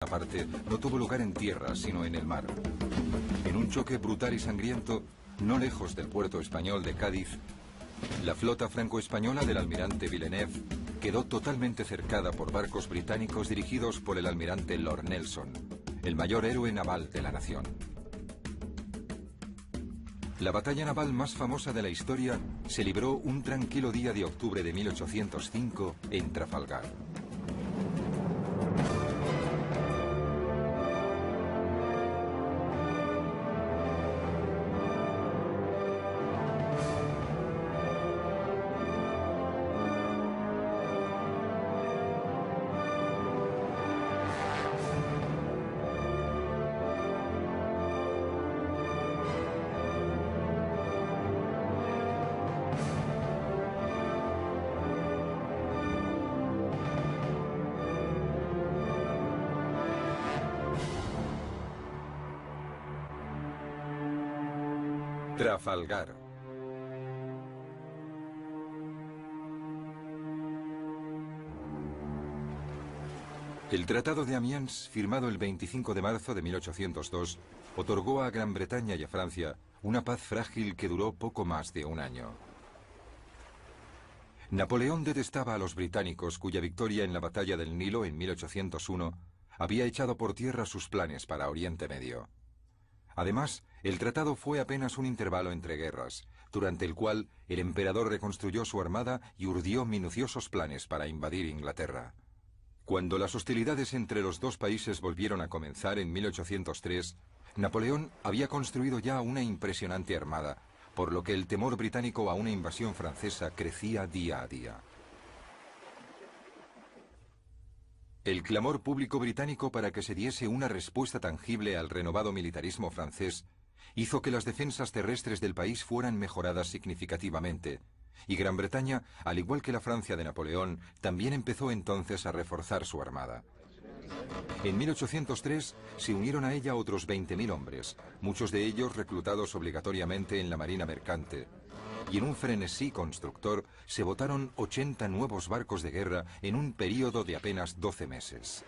parte no tuvo lugar en tierra, sino en el mar. En un choque brutal y sangriento, no lejos del puerto español de Cádiz, la flota franco-española del almirante Villeneuve quedó totalmente cercada por barcos británicos dirigidos por el almirante Lord Nelson, el mayor héroe naval de la nación. La batalla naval más famosa de la historia se libró un tranquilo día de octubre de 1805 en Trafalgar. Trafalgar. El Tratado de Amiens, firmado el 25 de marzo de 1802, otorgó a Gran Bretaña y a Francia una paz frágil que duró poco más de un año. Napoleón detestaba a los británicos, cuya victoria en la batalla del Nilo en 1801 había echado por tierra sus planes para Oriente Medio. Además, el tratado fue apenas un intervalo entre guerras, durante el cual el emperador reconstruyó su armada y urdió minuciosos planes para invadir Inglaterra. Cuando las hostilidades entre los dos países volvieron a comenzar en 1803, Napoleón había construido ya una impresionante armada, por lo que el temor británico a una invasión francesa crecía día a día. El clamor público británico para que se diese una respuesta tangible al renovado militarismo francés hizo que las defensas terrestres del país fueran mejoradas significativamente, y Gran Bretaña, al igual que la Francia de Napoleón, también empezó entonces a reforzar su armada. En 1803 se unieron a ella otros 20.000 hombres, muchos de ellos reclutados obligatoriamente en la marina mercante, y en un frenesí constructor se botaron 80 nuevos barcos de guerra en un período de apenas 12 meses.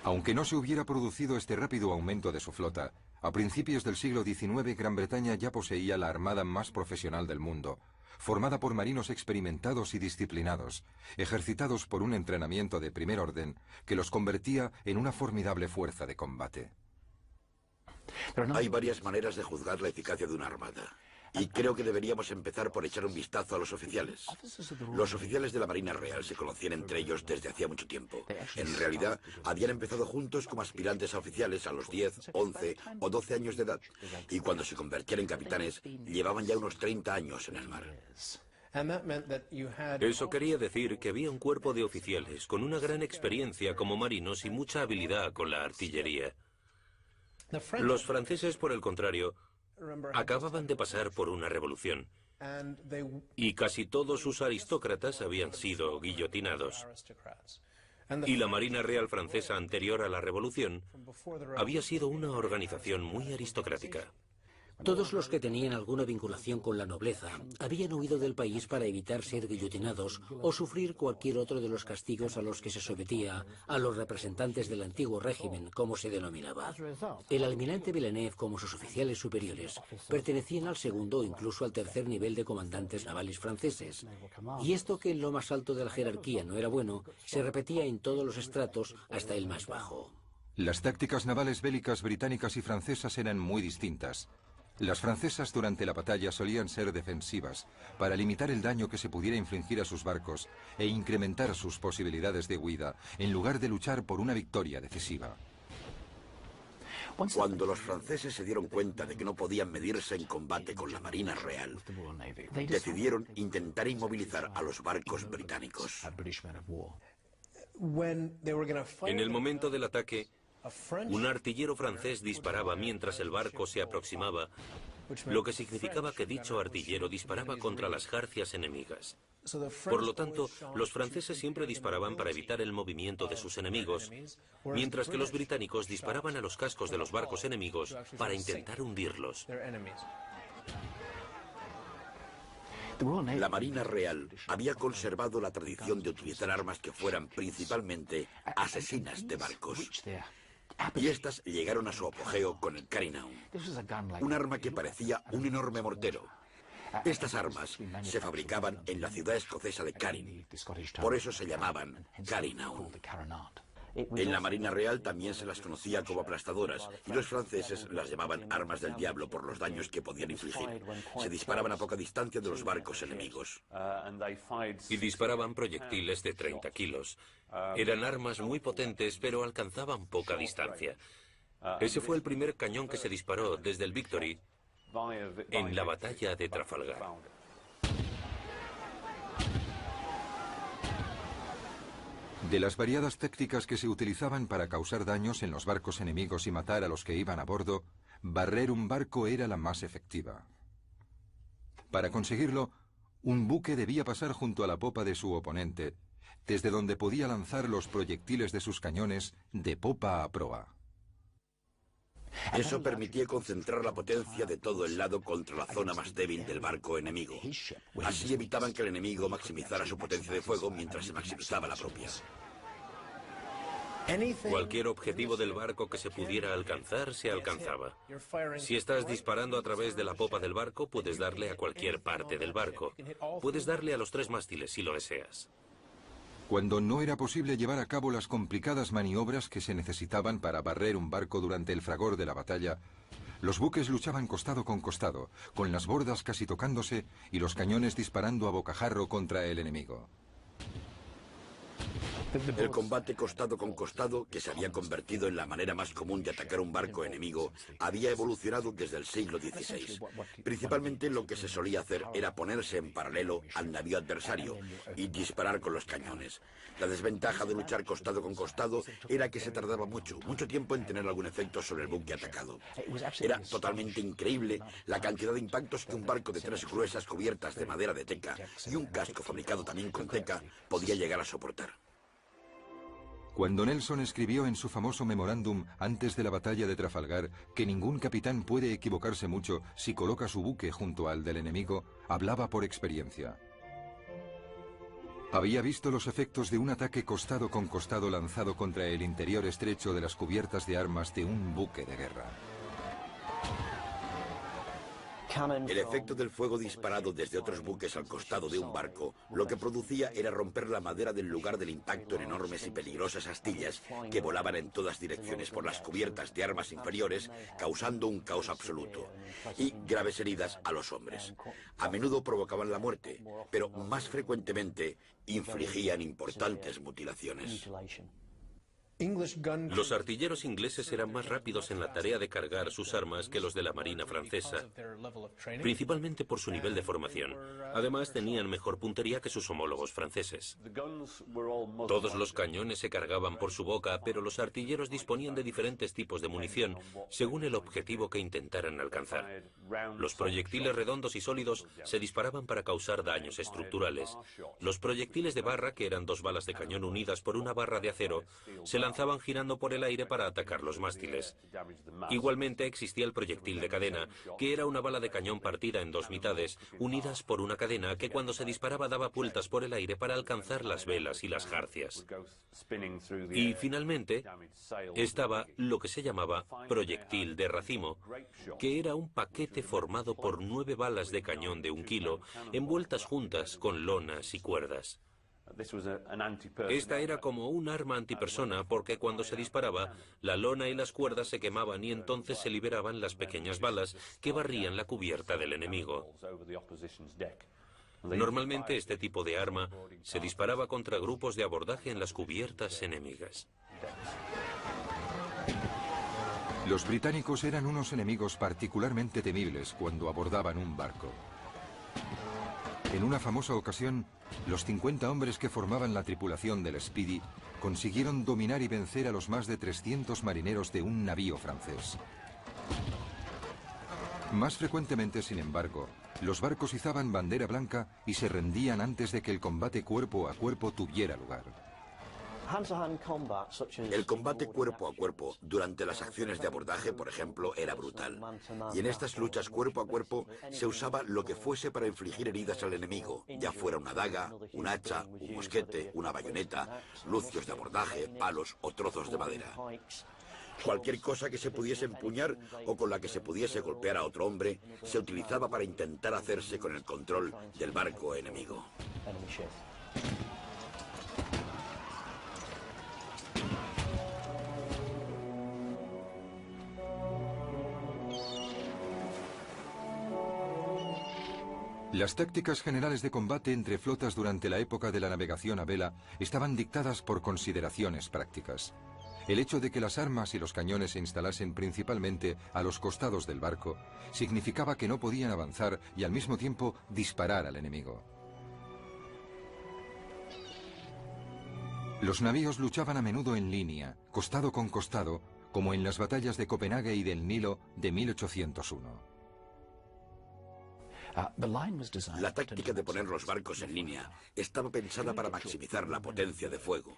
Aunque no se hubiera producido este rápido aumento de su flota, a principios del siglo XIX Gran Bretaña ya poseía la armada más profesional del mundo, formada por marinos experimentados y disciplinados, ejercitados por un entrenamiento de primer orden que los convertía en una formidable fuerza de combate. Hay varias maneras de juzgar la eficacia de una armada. Y creo que deberíamos empezar por echar un vistazo a los oficiales. Los oficiales de la Marina Real se conocían entre ellos desde hacía mucho tiempo. En realidad, habían empezado juntos como aspirantes a oficiales a los 10, 11 o 12 años de edad. Y cuando se convertían en capitanes, llevaban ya unos 30 años en el mar. Eso quería decir que había un cuerpo de oficiales con una gran experiencia como marinos y mucha habilidad con la artillería. Los franceses, por el contrario, acababan de pasar por una revolución y casi todos sus aristócratas habían sido guillotinados. Y la Marina Real Francesa anterior a la revolución había sido una organización muy aristocrática. Todos los que tenían alguna vinculación con la nobleza habían huido del país para evitar ser guillotinados o sufrir cualquier otro de los castigos a los que se sometía a los representantes del antiguo régimen, como se denominaba. El almirante Villeneuve, como sus oficiales superiores, pertenecían al segundo o incluso al tercer nivel de comandantes navales franceses. Y esto, que en lo más alto de la jerarquía no era bueno, se repetía en todos los estratos hasta el más bajo. Las tácticas navales bélicas británicas y francesas eran muy distintas. Las francesas durante la batalla solían ser defensivas, para limitar el daño que se pudiera infligir a sus barcos e incrementar sus posibilidades de huida, en lugar de luchar por una victoria decisiva. Cuando los franceses se dieron cuenta de que no podían medirse en combate con la Marina Real, decidieron intentar inmovilizar a los barcos británicos. En el momento del ataque, un artillero francés disparaba mientras el barco se aproximaba, lo que significaba que dicho artillero disparaba contra las jarcias enemigas. Por lo tanto, los franceses siempre disparaban para evitar el movimiento de sus enemigos, mientras que los británicos disparaban a los cascos de los barcos enemigos para intentar hundirlos. La Marina Real había conservado la tradición de utilizar armas que fueran principalmente asesinas de barcos. Y estas llegaron a su apogeo con el Carinaun, un arma que parecía un enorme mortero. Estas armas se fabricaban en la ciudad escocesa de Carin, por eso se llamaban Carinaun. En la Marina Real también se las conocía como aplastadoras, y los franceses las llamaban armas del diablo por los daños que podían infligir. Se disparaban a poca distancia de los barcos enemigos. Y disparaban proyectiles de 30 kilos. Eran armas muy potentes, pero alcanzaban poca distancia. Ese fue el primer cañón que se disparó desde el Victory en la batalla de Trafalgar. De las variadas tácticas que se utilizaban para causar daños en los barcos enemigos y matar a los que iban a bordo, barrer un barco era la más efectiva. Para conseguirlo, un buque debía pasar junto a la popa de su oponente, desde donde podía lanzar los proyectiles de sus cañones de popa a proa. Eso permitía concentrar la potencia de todo el lado contra la zona más débil del barco enemigo. Así evitaban que el enemigo maximizara su potencia de fuego mientras se maximizaba la propia. Cualquier objetivo del barco que se pudiera alcanzar, se alcanzaba. Si estás disparando a través de la popa del barco, puedes darle a cualquier parte del barco. Puedes darle a los 3 mástiles si lo deseas. Cuando no era posible llevar a cabo las complicadas maniobras que se necesitaban para barrer un barco durante el fragor de la batalla, los buques luchaban costado, con las bordas casi tocándose y los cañones disparando a bocajarro contra el enemigo. El combate costado con costado, que se había convertido en la manera más común de atacar un barco enemigo, había evolucionado desde el siglo XVI. Principalmente lo que se solía hacer era ponerse en paralelo al navío adversario y disparar con los cañones. La desventaja de luchar costado con costado era que se tardaba mucho tiempo en tener algún efecto sobre el buque atacado. Era totalmente increíble la cantidad de impactos que un barco de 3 gruesas cubiertas de madera de teca y un casco fabricado también con teca podía llegar a soportar. Cuando Nelson escribió en su famoso memorándum antes de la batalla de Trafalgar que ningún capitán puede equivocarse mucho si coloca su buque junto al del enemigo, hablaba por experiencia. Había visto los efectos de un ataque costado con costado lanzado contra el interior estrecho de las cubiertas de armas de un buque de guerra. El efecto del fuego disparado desde otros buques al costado de un barco lo que producía era romper la madera del lugar del impacto en enormes y peligrosas astillas que volaban en todas direcciones por las cubiertas de armas inferiores, causando un caos absoluto y graves heridas a los hombres. A menudo provocaban la muerte, pero más frecuentemente infligían importantes mutilaciones. Los artilleros ingleses eran más rápidos en la tarea de cargar sus armas que los de la Marina francesa, principalmente por su nivel de formación. Además, tenían mejor puntería que sus homólogos franceses. Todos los cañones se cargaban por su boca, pero los artilleros disponían de diferentes tipos de munición, según el objetivo que intentaran alcanzar. Los proyectiles redondos y sólidos se disparaban para causar daños estructurales. Los proyectiles de barra, que eran 2 balas de cañón unidas por una barra de acero, se lanzaban girando por el aire para atacar los mástiles. Igualmente existía el proyectil de cadena, que era una bala de cañón partida en 2 mitades, unidas por una cadena que cuando se disparaba daba vueltas por el aire para alcanzar las velas y las jarcias. Y finalmente estaba lo que se llamaba proyectil de racimo, que era un paquete formado por 9 balas de cañón de 1 kilo, envueltas juntas con lonas y cuerdas. Esta era como un arma antipersona porque cuando se disparaba, la lona y las cuerdas se quemaban y entonces se liberaban las pequeñas balas que barrían la cubierta del enemigo. Normalmente este tipo de arma se disparaba contra grupos de abordaje en las cubiertas enemigas. Los británicos eran unos enemigos particularmente temibles cuando abordaban un barco. En una famosa ocasión, los 50 hombres que formaban la tripulación del Speedy consiguieron dominar y vencer a los más de 300 marineros de un navío francés. Más frecuentemente, sin embargo, los barcos izaban bandera blanca y se rendían antes de que el combate cuerpo a cuerpo tuviera lugar. El combate cuerpo a cuerpo durante las acciones de abordaje, por ejemplo, era brutal. Y en estas luchas cuerpo a cuerpo se usaba lo que fuese para infligir heridas al enemigo, ya fuera una daga, un hacha, un mosquete, una bayoneta, lucios de abordaje, palos o trozos de madera. Cualquier cosa que se pudiese empuñar o con la que se pudiese golpear a otro hombre se utilizaba para intentar hacerse con el control del barco enemigo. Las tácticas generales de combate entre flotas durante la época de la navegación a vela estaban dictadas por consideraciones prácticas. El hecho de que las armas y los cañones se instalasen principalmente a los costados del barco significaba que no podían avanzar y al mismo tiempo disparar al enemigo. Los navíos luchaban a menudo en línea, costado con costado, como en las batallas de Copenhague y del Nilo de 1801. La táctica de poner los barcos en línea estaba pensada para maximizar la potencia de fuego.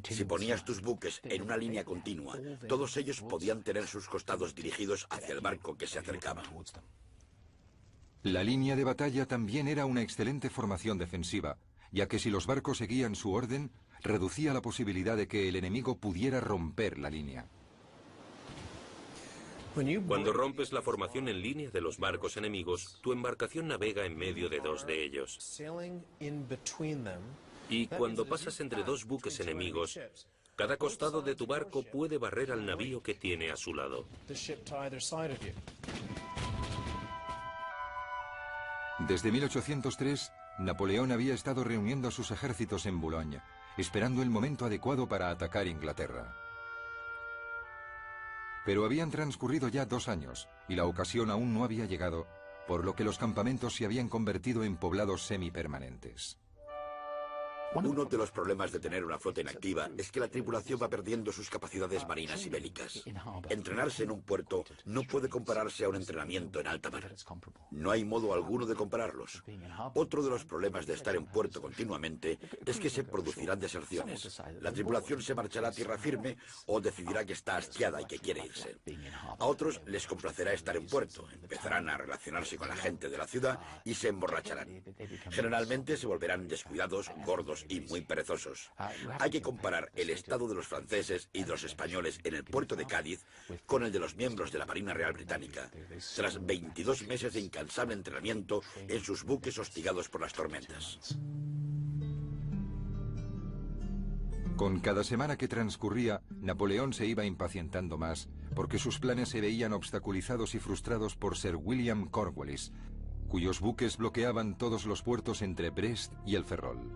Si ponías tus buques en una línea continua, todos ellos podían tener sus costados dirigidos hacia el barco que se acercaba. La línea de batalla también era una excelente formación defensiva, ya que si los barcos seguían su orden, reducía la posibilidad de que el enemigo pudiera romper la línea. Cuando rompes la formación en línea de los barcos enemigos, tu embarcación navega en medio de dos de ellos. Y cuando pasas entre dos buques enemigos, cada costado de tu barco puede barrer al navío que tiene a su lado. Desde 1803, Napoleón había estado reuniendo a sus ejércitos en Boulogne, esperando el momento adecuado para atacar Inglaterra. Pero habían transcurrido ya 2 años y la ocasión aún no había llegado, por lo que los campamentos se habían convertido en poblados semipermanentes. Uno de los problemas de tener una flota inactiva es que la tripulación va perdiendo sus capacidades marinas y bélicas. Entrenarse en un puerto no puede compararse a un entrenamiento en alta mar. No hay modo alguno de compararlos. Otro de los problemas de estar en puerto continuamente es que se producirán deserciones. La tripulación se marchará a tierra firme o decidirá que está hastiada y que quiere irse. A otros les complacerá estar en puerto, empezarán a relacionarse con la gente de la ciudad y se emborracharán. Generalmente se volverán descuidados, gordos y muy perezosos. Hay que comparar el estado de los franceses y de los españoles en el puerto de Cádiz con el de los miembros de la Marina Real Británica, tras 22 meses de incansable entrenamiento en sus buques hostigados por las tormentas. Con cada semana que transcurría, Napoleón se iba impacientando más, porque sus planes se veían obstaculizados y frustrados por Sir William Cornwallis, cuyos buques bloqueaban todos los puertos entre Brest y el Ferrol.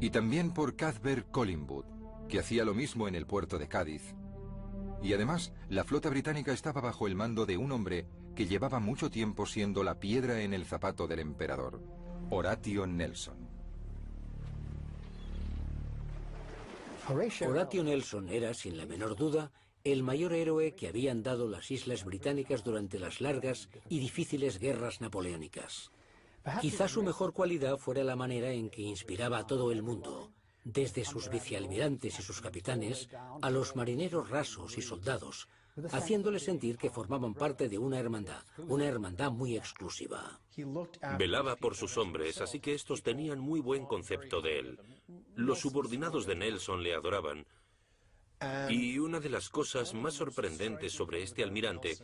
Y también por Cuthbert Collingwood, que hacía lo mismo en el puerto de Cádiz. Y además, la flota británica estaba bajo el mando de un hombre que llevaba mucho tiempo siendo la piedra en el zapato del emperador, Horatio Nelson. Horatio Nelson era, sin la menor duda, el mayor héroe que habían dado las islas británicas durante las largas y difíciles guerras napoleónicas. Quizá su mejor cualidad fuera la manera en que inspiraba a todo el mundo, desde sus vicealmirantes y sus capitanes, a los marineros rasos y soldados, haciéndoles sentir que formaban parte de una hermandad muy exclusiva. Velaba por sus hombres, así que estos tenían muy buen concepto de él. Los subordinados de Nelson le adoraban. Y una de las cosas más sorprendentes sobre este almirante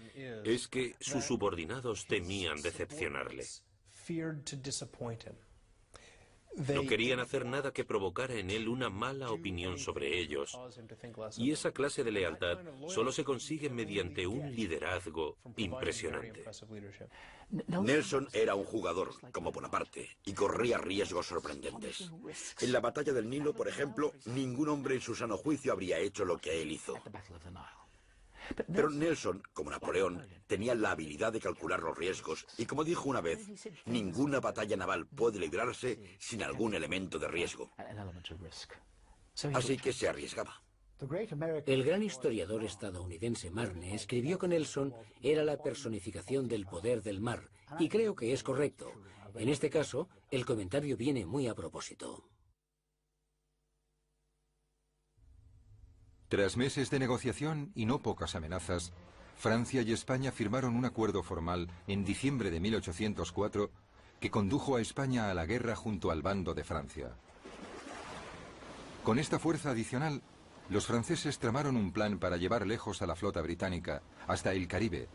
es que sus subordinados temían decepcionarle. No querían hacer nada que provocara en él una mala opinión sobre ellos. Y esa clase de lealtad solo se consigue mediante un liderazgo impresionante. Nelson era un jugador, como Bonaparte, y corría riesgos sorprendentes. En la batalla del Nilo, por ejemplo, ningún hombre en su sano juicio habría hecho lo que él hizo. Pero Nelson, como Napoleón, tenía la habilidad de calcular los riesgos y, como dijo una vez, ninguna batalla naval puede librarse sin algún elemento de riesgo. Así que se arriesgaba. El gran historiador estadounidense Marne escribió que Nelson era la personificación del poder del mar, y creo que es correcto. En este caso, el comentario viene muy a propósito. Tras meses de negociación y no pocas amenazas, Francia y España firmaron un acuerdo formal en diciembre de 1804 que condujo a España a la guerra junto al bando de Francia. Con esta fuerza adicional, los franceses tramaron un plan para llevar lejos a la flota británica, hasta el Caribe,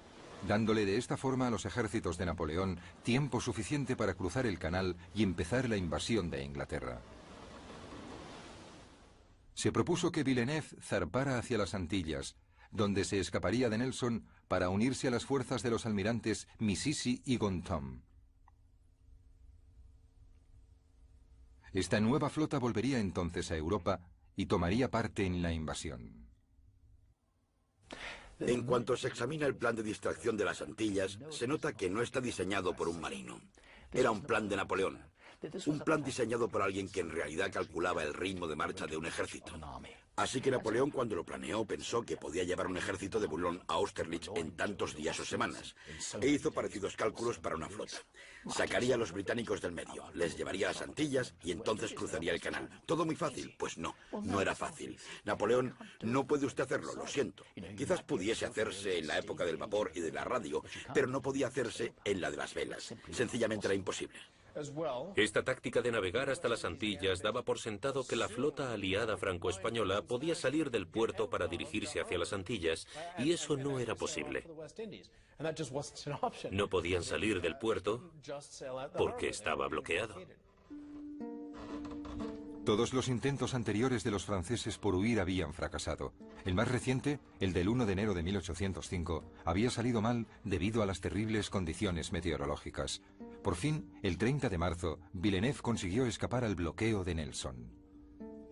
dándole de esta forma a los ejércitos de Napoleón tiempo suficiente para cruzar el canal y empezar la invasión de Inglaterra. Se propuso que Villeneuve zarpara hacia las Antillas, donde se escaparía de Nelson para unirse a las fuerzas de los almirantes Mississi y Gontham. Esta nueva flota volvería entonces a Europa y tomaría parte en la invasión. En cuanto se examina el plan de distracción de las Antillas, se nota que no está diseñado por un marino. Era un plan de Napoleón. Un plan diseñado por alguien que en realidad calculaba el ritmo de marcha de un ejército. Así que Napoleón, cuando lo planeó, pensó que podía llevar un ejército de Boulogne a Austerlitz en tantos días o semanas, e hizo parecidos cálculos para una flota. Sacaría a los británicos del medio, les llevaría a las Antillas y entonces cruzaría el canal. ¿Todo muy fácil? Pues no, no era fácil. Napoleón, no puede usted hacerlo, lo siento. Quizás pudiese hacerse en la época del vapor y de la radio, pero no podía hacerse en la de las velas. Sencillamente era imposible. Esta táctica de navegar hasta las Antillas daba por sentado que la flota aliada franco-española podía salir del puerto para dirigirse hacia las Antillas, y eso no era posible. No podían salir del puerto porque estaba bloqueado. Todos los intentos anteriores de los franceses por huir habían fracasado. El más reciente, el del 1 de enero de 1805, había salido mal debido a las terribles condiciones meteorológicas. Por fin, el 30 de marzo, Villeneuve consiguió escapar al bloqueo de Nelson.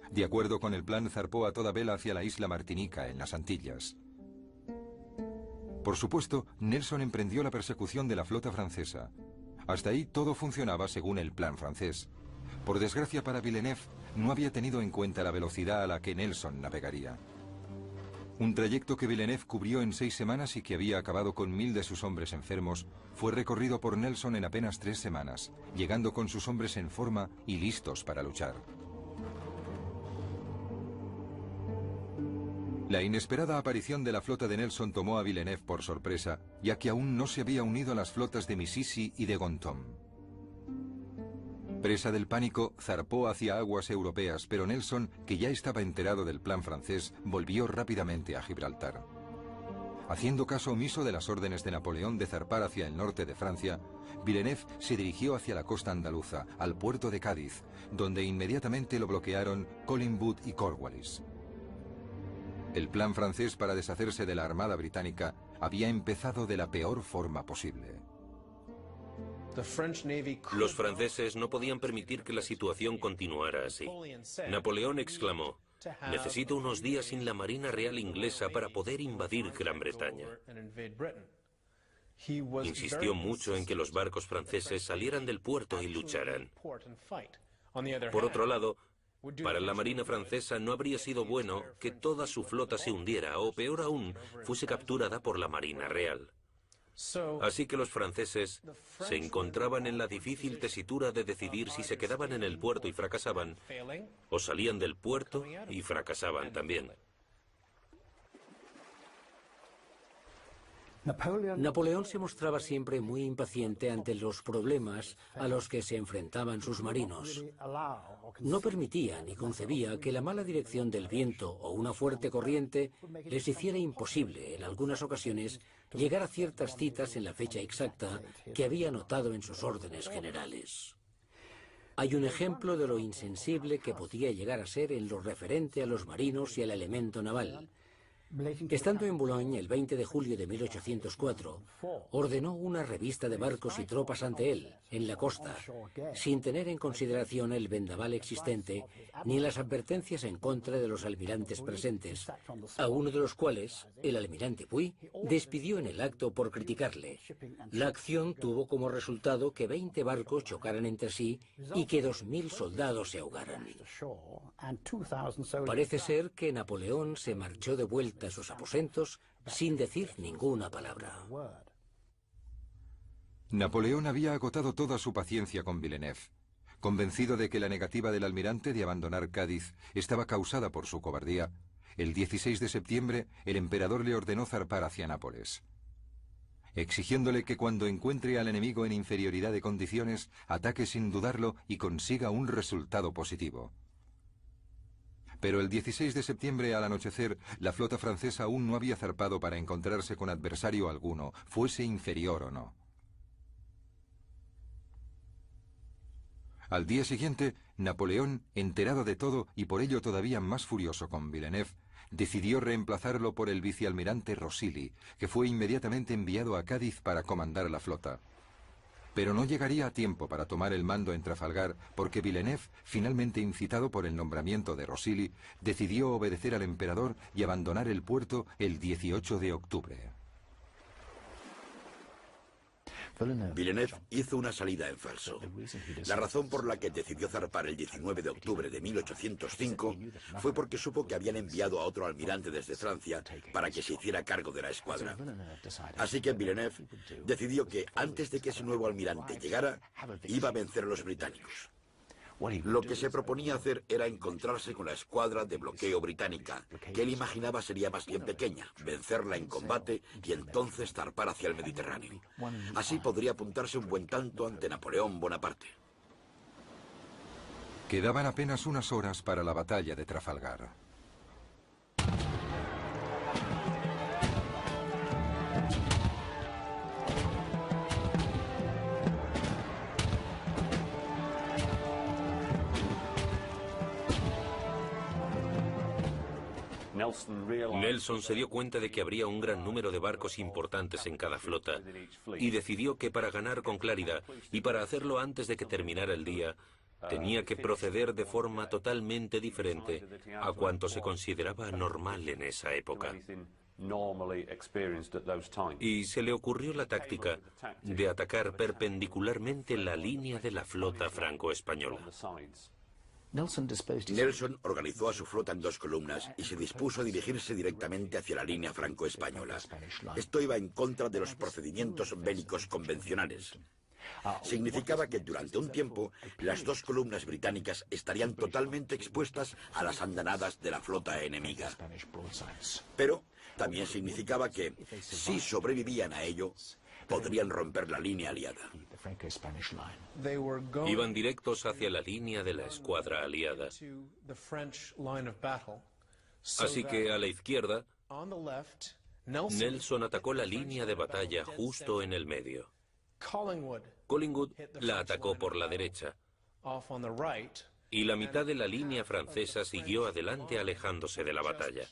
De acuerdo con el plan, zarpó a toda vela hacia la isla Martinica, en las Antillas. Por supuesto, Nelson emprendió la persecución de la flota francesa. Hasta ahí todo funcionaba según el plan francés. Por desgracia para Villeneuve, no había tenido en cuenta la velocidad a la que Nelson navegaría. Un trayecto que Villeneuve cubrió en 6 semanas y que había acabado con 1000 de sus hombres enfermos, fue recorrido por Nelson en apenas 3 semanas, llegando con sus hombres en forma y listos para luchar. La inesperada aparición de la flota de Nelson tomó a Villeneuve por sorpresa, ya que aún no se había unido a las flotas de Mississi y de Gontham. Presa del pánico, zarpó hacia aguas europeas, pero Nelson, que ya estaba enterado del plan francés, volvió rápidamente a Gibraltar. Haciendo caso omiso de las órdenes de Napoleón de zarpar hacia el norte de Francia, Villeneuve se dirigió hacia la costa andaluza, al puerto de Cádiz, donde inmediatamente lo bloquearon Collingwood y Cornwallis. El plan francés para deshacerse de la armada británica había empezado de la peor forma posible. Los franceses no podían permitir que la situación continuara así. Napoleón exclamó: "Necesito unos días sin la Marina Real inglesa para poder invadir Gran Bretaña". Insistió mucho en que los barcos franceses salieran del puerto y lucharan. Por otro lado, para la Marina francesa no habría sido bueno que toda su flota se hundiera o, peor aún, fuese capturada por la Marina Real. Así que los franceses se encontraban en la difícil tesitura de decidir si se quedaban en el puerto y fracasaban, o salían del puerto y fracasaban también. Napoleón se mostraba siempre muy impaciente ante los problemas a los que se enfrentaban sus marinos. No permitía ni concebía que la mala dirección del viento o una fuerte corriente les hiciera imposible, en algunas ocasiones, llegar a ciertas citas en la fecha exacta que había anotado en sus órdenes generales. Hay un ejemplo de lo insensible que podía llegar a ser en lo referente a los marinos y al elemento naval. Estando en Boulogne el 20 de julio de 1804, ordenó una revista de barcos y tropas ante él, en la costa, sin tener en consideración el vendaval existente ni las advertencias en contra de los almirantes presentes, a uno de los cuales, el almirante Puy, despidió en el acto por criticarle. La acción tuvo como resultado que 20 barcos chocaran entre sí y que 2000 soldados se ahogaran. Parece ser que Napoleón se marchó de vuelta a sus aposentos sin decir ninguna palabra. Napoleón había agotado toda su paciencia con Villeneuve. Convencido de que la negativa del almirante de abandonar Cádiz estaba causada por su cobardía, el 16 de septiembre el emperador le ordenó zarpar hacia Nápoles, exigiéndole que cuando encuentre al enemigo en inferioridad de condiciones, ataque sin dudarlo y consiga un resultado positivo. Pero el 16 de septiembre al anochecer, la flota francesa aún no había zarpado para encontrarse con adversario alguno, fuese inferior o no. Al día siguiente, Napoleón, enterado de todo y por ello todavía más furioso con Villeneuve, decidió reemplazarlo por el vicealmirante Rosilly, que fue inmediatamente enviado a Cádiz para comandar la flota. Pero no llegaría a tiempo para tomar el mando en Trafalgar porque Villeneuve, finalmente incitado por el nombramiento de Rosilly, decidió obedecer al emperador y abandonar el puerto el 18 de octubre. Villeneuve hizo una salida en falso. La razón por la que decidió zarpar el 19 de octubre de 1805 fue porque supo que habían enviado a otro almirante desde Francia para que se hiciera cargo de la escuadra. Así que Villeneuve decidió que antes de que ese nuevo almirante llegara, iba a vencer a los británicos. Lo que se proponía hacer era encontrarse con la escuadra de bloqueo británica, que él imaginaba sería más bien pequeña, vencerla en combate y entonces zarpar hacia el Mediterráneo. Así podría apuntarse un buen tanto ante Napoleón Bonaparte. Quedaban apenas unas horas para la batalla de Trafalgar. Nelson se dio cuenta de que habría un gran número de barcos importantes en cada flota y decidió que para ganar con claridad y para hacerlo antes de que terminara el día, tenía que proceder de forma totalmente diferente a cuanto se consideraba normal en esa época. Y se le ocurrió la táctica de atacar perpendicularmente la línea de la flota franco-española. Nelson organizó a su flota en dos columnas y se dispuso a dirigirse directamente hacia la línea franco-española. Esto iba en contra de los procedimientos bélicos convencionales. Significaba que durante un tiempo las dos columnas británicas estarían totalmente expuestas a las andanadas de la flota enemiga. Pero también significaba que, si sobrevivían a ello, podrían romper la línea aliada. Iban directos hacia la línea de la escuadra aliada. Así que a la izquierda, Nelson atacó la línea de batalla justo en el medio. Collingwood la atacó por la derecha y la mitad de la línea francesa siguió adelante alejándose de la batalla.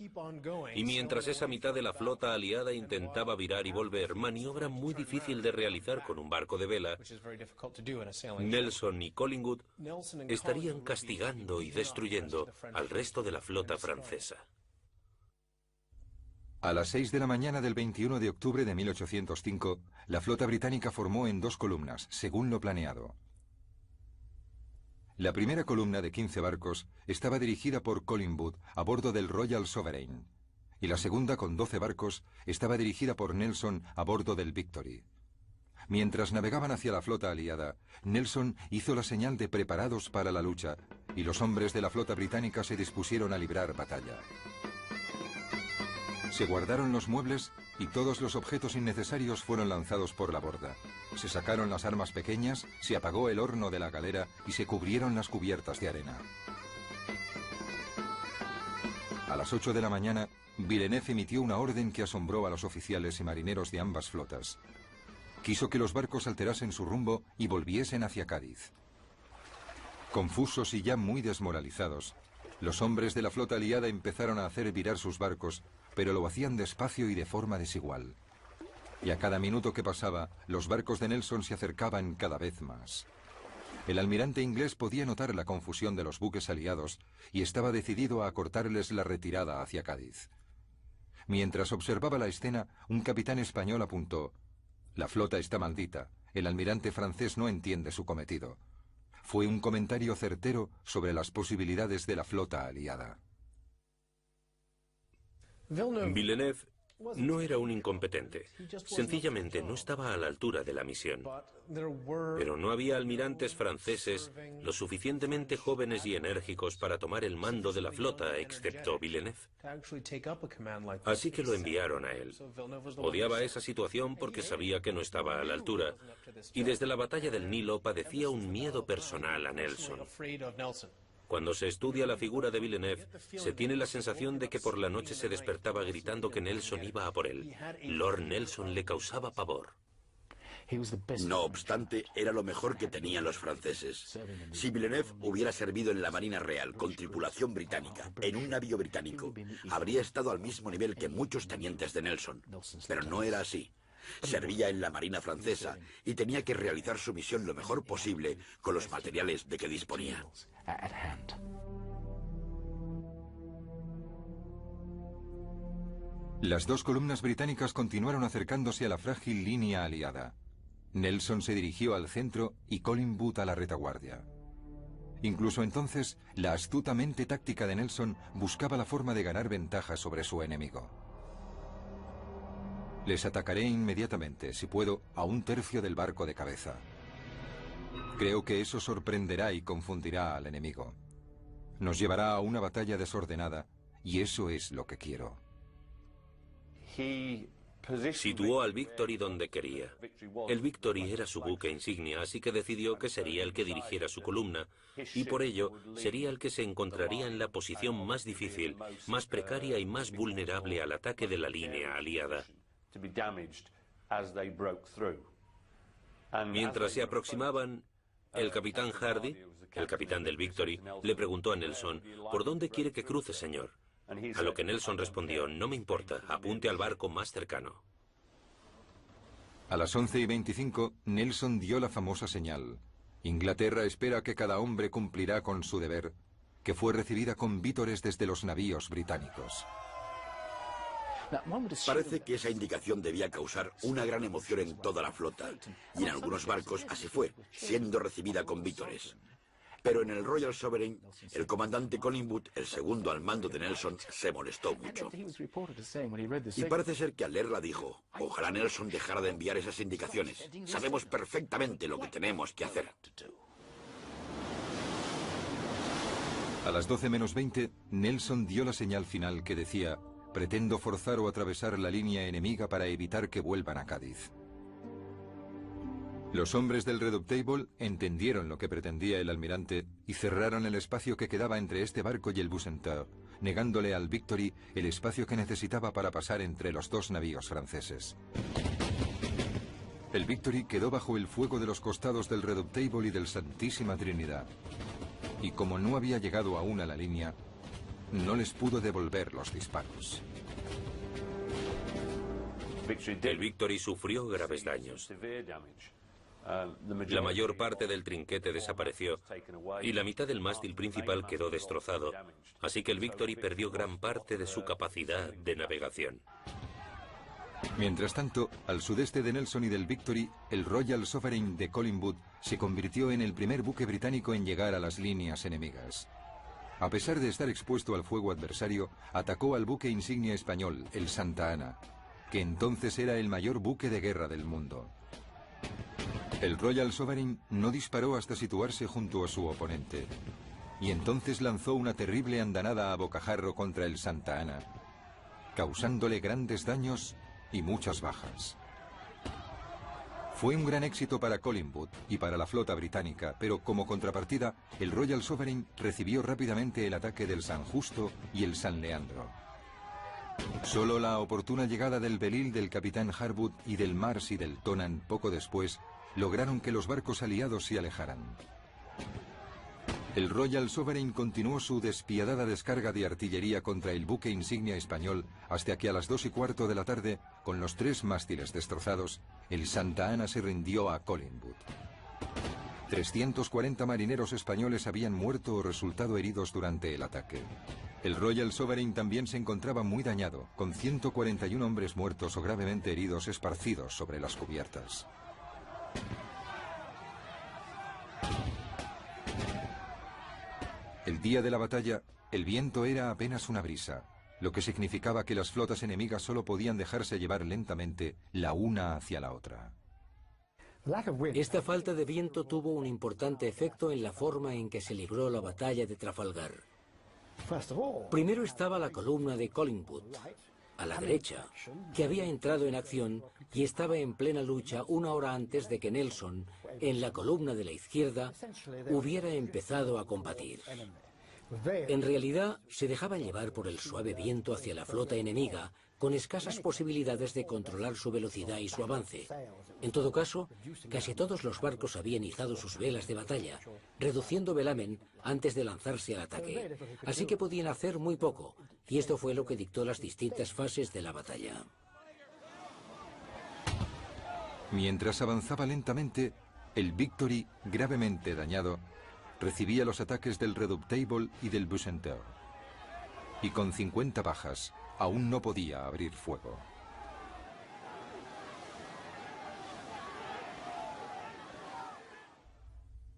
Y mientras esa mitad de la flota aliada intentaba virar y volver, maniobra muy difícil de realizar con un barco de vela, Nelson y Collingwood estarían castigando y destruyendo al resto de la flota francesa. A las 6 de la mañana del 21 de octubre de 1805, la flota británica formó en dos columnas, según lo planeado. La primera columna de 15 barcos estaba dirigida por Collingwood a bordo del Royal Sovereign, y la segunda, con 12 barcos, estaba dirigida por Nelson a bordo del Victory. Mientras navegaban hacia la flota aliada, Nelson hizo la señal de preparados para la lucha, y los hombres de la flota británica se dispusieron a librar batalla. Se guardaron los muebles y todos los objetos innecesarios fueron lanzados por la borda. Se sacaron las armas pequeñas, se apagó el horno de la galera y se cubrieron las cubiertas de arena. A las 8 de la mañana, Villeneuve emitió una orden que asombró a los oficiales y marineros de ambas flotas. Quiso que los barcos alterasen su rumbo y volviesen hacia Cádiz. Confusos y ya muy desmoralizados, los hombres de la flota aliada empezaron a hacer virar sus barcos, pero lo hacían despacio y de forma desigual. Y a cada minuto que pasaba, los barcos de Nelson se acercaban cada vez más. El almirante inglés podía notar la confusión de los buques aliados y estaba decidido a acortarles la retirada hacia Cádiz. Mientras observaba la escena, un capitán español apuntó: «La flota está maldita. El almirante francés no entiende su cometido». Fue un comentario certero sobre las posibilidades de la flota aliada. Villeneuve no era un incompetente. Sencillamente no estaba a la altura de la misión. Pero no había almirantes franceses lo suficientemente jóvenes y enérgicos para tomar el mando de la flota, excepto Villeneuve. Así que lo enviaron a él. Odiaba esa situación porque sabía que no estaba a la altura. Y desde la batalla del Nilo padecía un miedo personal a Nelson. Cuando se estudia la figura de Villeneuve, se tiene la sensación de que por la noche se despertaba gritando que Nelson iba a por él. Lord Nelson le causaba pavor. No obstante, era lo mejor que tenían los franceses. Si Villeneuve hubiera servido en la Marina Real con tripulación británica, en un navío británico, habría estado al mismo nivel que muchos tenientes de Nelson. Pero no era así. Servía en la Marina francesa y tenía que realizar su misión lo mejor posible con los materiales de que disponía. Las dos columnas británicas continuaron acercándose a la frágil línea aliada. Nelson se dirigió al centro y Collingwood a la retaguardia. Incluso entonces, la astuta mente táctica de Nelson buscaba la forma de ganar ventaja sobre su enemigo. Les atacaré inmediatamente, si puedo, a un tercio del barco de cabeza. Creo que eso sorprenderá y confundirá al enemigo. Nos llevará a una batalla desordenada, y eso es lo que quiero. Situó al Victory donde quería. El Victory era su buque insignia, así que decidió que sería el que dirigiera su columna, y por ello sería el que se encontraría en la posición más difícil, más precaria y más vulnerable al ataque de la línea aliada. Mientras se aproximaban, el capitán Hardy, el capitán del Victory, le preguntó a Nelson: «¿Por dónde quiere que cruce, señor?». A lo que Nelson respondió: «No me importa, apunte al barco más cercano». A las 11:25, Nelson dio la famosa señal. Inglaterra espera que cada hombre cumplirá con su deber, que fue recibida con vítores desde los navíos británicos. Parece que esa indicación debía causar una gran emoción en toda la flota, y en algunos barcos así fue, siendo recibida con vítores. Pero en el Royal Sovereign, el comandante Collingwood, el segundo al mando de Nelson, se molestó mucho. Y parece ser que al leerla dijo: «Ojalá Nelson dejara de enviar esas indicaciones. Sabemos perfectamente lo que tenemos que hacer». A las 12:20, Nelson dio la señal final que decía: «Pretendo forzar o atravesar la línea enemiga para evitar que vuelvan a Cádiz». Los hombres del Redoutable entendieron lo que pretendía el almirante y cerraron el espacio que quedaba entre este barco y el Bucentaure, negándole al Victory el espacio que necesitaba para pasar entre los dos navíos franceses. El Victory quedó bajo el fuego de los costados del Redoutable y del Santísima Trinidad, y como no había llegado aún a la línea, no les pudo devolver los disparos. El Victory sufrió graves daños. La mayor parte del trinquete desapareció y la mitad del mástil principal quedó destrozado, así que el Victory perdió gran parte de su capacidad de navegación. Mientras tanto, al sudeste de Nelson y del Victory, el Royal Sovereign de Collingwood se convirtió en el primer buque británico en llegar a las líneas enemigas. A pesar de estar expuesto al fuego adversario, atacó al buque insignia español, el Santa Ana, que entonces era el mayor buque de guerra del mundo. El Royal Sovereign no disparó hasta situarse junto a su oponente, y entonces lanzó una terrible andanada a bocajarro contra el Santa Ana, causándole grandes daños y muchas bajas. Fue un gran éxito para Collingwood y para la flota británica, pero como contrapartida, el Royal Sovereign recibió rápidamente el ataque del San Justo y el San Leandro. Solo la oportuna llegada del Belil del capitán Harwood y del Mars y del Tonan poco después lograron que los barcos aliados se alejaran. El Royal Sovereign continuó su despiadada descarga de artillería contra el buque insignia español hasta que a las 2:15 de la tarde, con los 3 mástiles destrozados, el Santa Ana se rindió a Collingwood. 340 marineros españoles habían muerto o resultado heridos durante el ataque. El Royal Sovereign también se encontraba muy dañado, con 141 hombres muertos o gravemente heridos esparcidos sobre las cubiertas. El día de la batalla, el viento era apenas una brisa, lo que significaba que las flotas enemigas solo podían dejarse llevar lentamente la una hacia la otra. Esta falta de viento tuvo un importante efecto en la forma en que se libró la batalla de Trafalgar. Primero estaba la columna de Collingwood, a la derecha, que había entrado en acción y estaba en plena lucha una hora antes de que Nelson, en la columna de la izquierda, hubiera empezado a combatir. En realidad, se dejaban llevar por el suave viento hacia la flota enemiga, con escasas posibilidades de controlar su velocidad y su avance. En todo caso, casi todos los barcos habían izado sus velas de batalla, reduciendo velamen antes de lanzarse al ataque, así que podían hacer muy poco, y esto fue lo que dictó las distintas fases de la batalla. Mientras avanzaba lentamente, el Victory, gravemente dañado, recibía los ataques del Redoutable y del Bucentaure. Y con 50 bajas, aún no podía abrir fuego.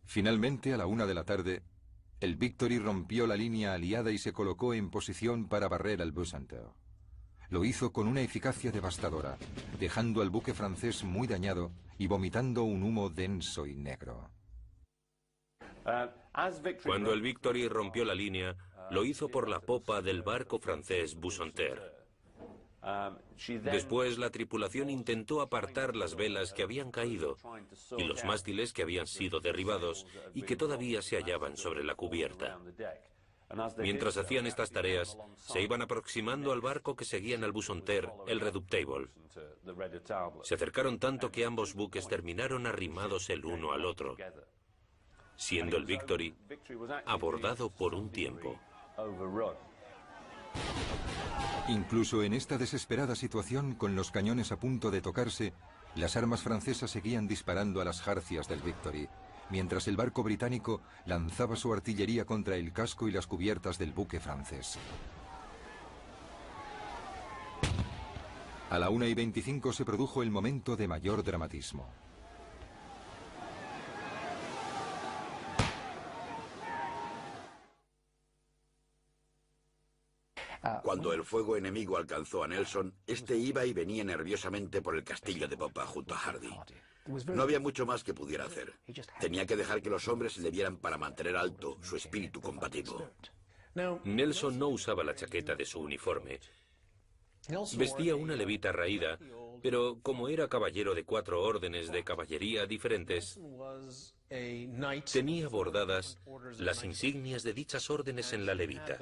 Finalmente, a la 1 de la tarde, el Victory rompió la línea aliada y se colocó en posición para barrer al Bucentaure. Lo hizo con una eficacia devastadora, dejando al buque francés muy dañado y vomitando un humo denso y negro. Cuando el Victory rompió la línea, lo hizo por la popa del barco francés Bucentaure. Después, la tripulación intentó apartar las velas que habían caído y los mástiles que habían sido derribados y que todavía se hallaban sobre la cubierta. Mientras hacían estas tareas, se iban aproximando al barco que seguían al Bucentaure, el Redoutable. Se acercaron tanto que ambos buques terminaron arrimados el uno al otro, siendo el Victory abordado por un tiempo. Incluso en esta desesperada situación, con los cañones a punto de tocarse, las armas francesas seguían disparando a las jarcias del Victory, mientras el barco británico lanzaba su artillería contra el casco y las cubiertas del buque francés. A la 1:25 se produjo el momento de mayor dramatismo. Cuando el fuego enemigo alcanzó a Nelson, este iba y venía nerviosamente por el castillo de popa junto a Hardy. No había mucho más que pudiera hacer. Tenía que dejar que los hombres se le vieran para mantener alto su espíritu combativo. Nelson no usaba la chaqueta de su uniforme. Vestía una levita raída, pero como era caballero de 4 órdenes de caballería diferentes, tenía bordadas las insignias de dichas órdenes en la levita.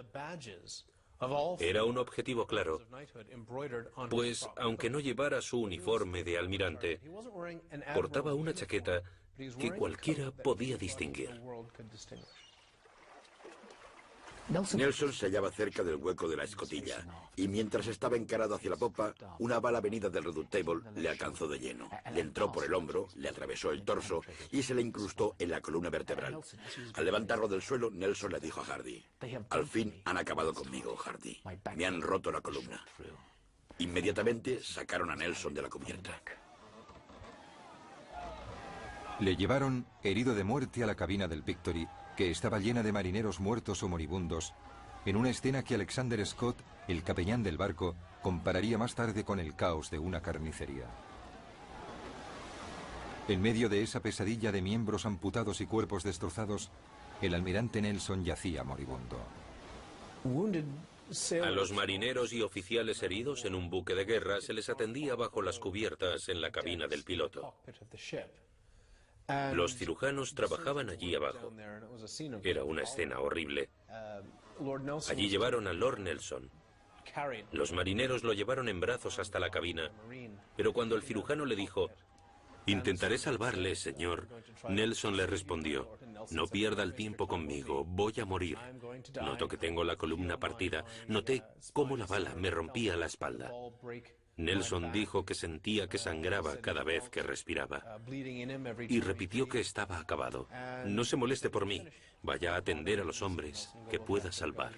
Era un objetivo claro, pues aunque no llevara su uniforme de almirante, portaba una chaqueta que cualquiera podía distinguir. Nelson se hallaba cerca del hueco de la escotilla, y mientras estaba encarado hacia la popa, una bala venida del Redoutable le alcanzó de lleno. Le entró por el hombro, le atravesó el torso y se le incrustó en la columna vertebral. Al levantarlo del suelo, Nelson le dijo a Hardy: «Al fin han acabado conmigo, Hardy. Me han roto la columna». Inmediatamente sacaron a Nelson de la cubierta. Le llevaron, herido de muerte, a la cabina del Victory, que estaba llena de marineros muertos o moribundos, en una escena que Alexander Scott, el capellán del barco, compararía más tarde con el caos de una carnicería. En medio de esa pesadilla de miembros amputados y cuerpos destrozados, el almirante Nelson yacía moribundo. A los marineros y oficiales heridos en un buque de guerra se les atendía bajo las cubiertas en la cabina del piloto. Los cirujanos trabajaban allí abajo. Era una escena horrible. Allí llevaron a Lord Nelson. Los marineros lo llevaron en brazos hasta la cabina, pero cuando el cirujano le dijo: Intentaré salvarle, señor. Nelson le respondió, no pierda el tiempo conmigo, voy a morir. Noto que tengo la columna partida. Noté cómo la bala me rompía la espalda. Nelson dijo que sentía que sangraba cada vez que respiraba. Y repitió que estaba acabado. No se moleste por mí. Vaya a atender a los hombres que pueda salvar.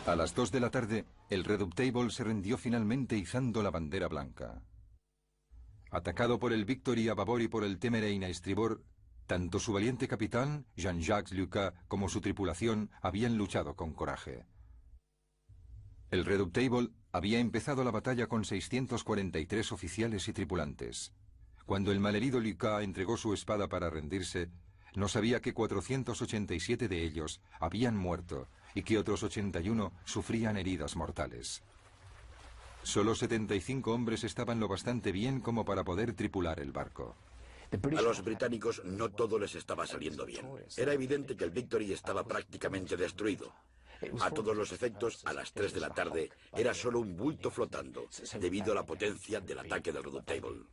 A las 2 de la tarde, el Redoutable se rindió finalmente izando la bandera blanca. Atacado por el Victory a babor y por el Temerein a estribor, tanto su valiente capitán, Jean-Jacques Lucas, como su tripulación habían luchado con coraje. El Redoutable había empezado la batalla con 643 oficiales y tripulantes. Cuando el malherido Lucas entregó su espada para rendirse, no sabía que 487 de ellos habían muerto y que otros 81 sufrían heridas mortales. Solo 75 hombres estaban lo bastante bien como para poder tripular el barco. A los británicos no todo les estaba saliendo bien. Era evidente que el Victory estaba prácticamente destruido. A todos los efectos, a las 3 de la tarde, era solo un bulto flotando, debido a la potencia del ataque del Redoutable.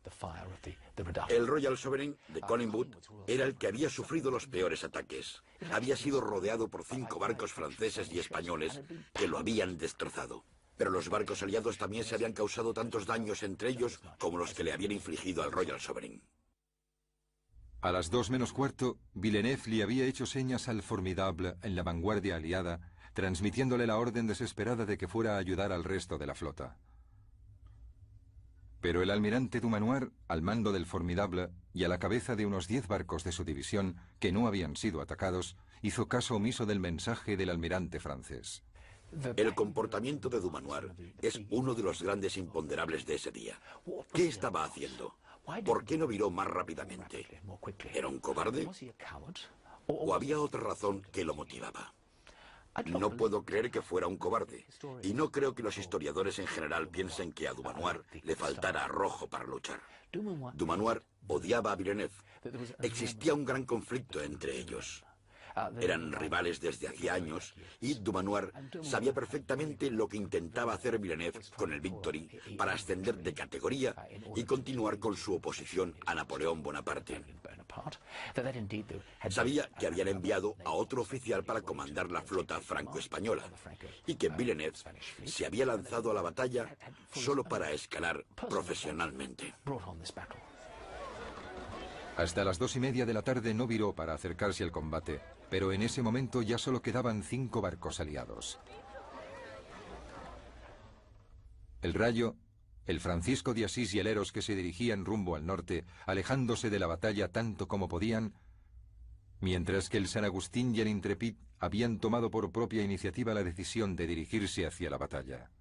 El Royal Sovereign de Collingwood era el que había sufrido los peores ataques. Había sido rodeado por 5 barcos franceses y españoles que lo habían destrozado. Pero los barcos aliados también se habían causado tantos daños entre ellos como los que le habían infligido al Royal Sovereign. A las 2 menos cuarto, Villeneuve le había hecho señas al Formidable en la vanguardia aliada, transmitiéndole la orden desesperada de que fuera a ayudar al resto de la flota. Pero el almirante Dumanoir, al mando del Formidable y a la cabeza de unos 10 barcos de su división que no habían sido atacados, hizo caso omiso del mensaje del almirante francés. El comportamiento de Dumanoir es uno de los grandes imponderables de ese día. ¿Qué estaba haciendo? ¿Por qué no viró más rápidamente? ¿Era un cobarde? ¿O había otra razón que lo motivaba? No puedo creer que fuera un cobarde, y no creo que los historiadores en general piensen que a Dumanoir le faltara arrojo para luchar. Dumanoir odiaba a Villeneuve. Existía un gran conflicto entre ellos. Eran rivales desde hacía años, y Dumanoir sabía perfectamente lo que intentaba hacer Villeneuve con el Victory para ascender de categoría y continuar con su oposición a Napoleón Bonaparte. Sabía que habían enviado a otro oficial para comandar la flota franco-española y que Villeneuve se había lanzado a la batalla solo para escalar profesionalmente. Hasta las 2:30 de la tarde no viró para acercarse al combate, pero en ese momento ya solo quedaban 5 barcos aliados. El Rayo, el Francisco de Asís y el Eros, que se dirigían rumbo al norte, alejándose de la batalla tanto como podían, mientras que el San Agustín y el Intrepid habían tomado por propia iniciativa la decisión de dirigirse hacia la batalla.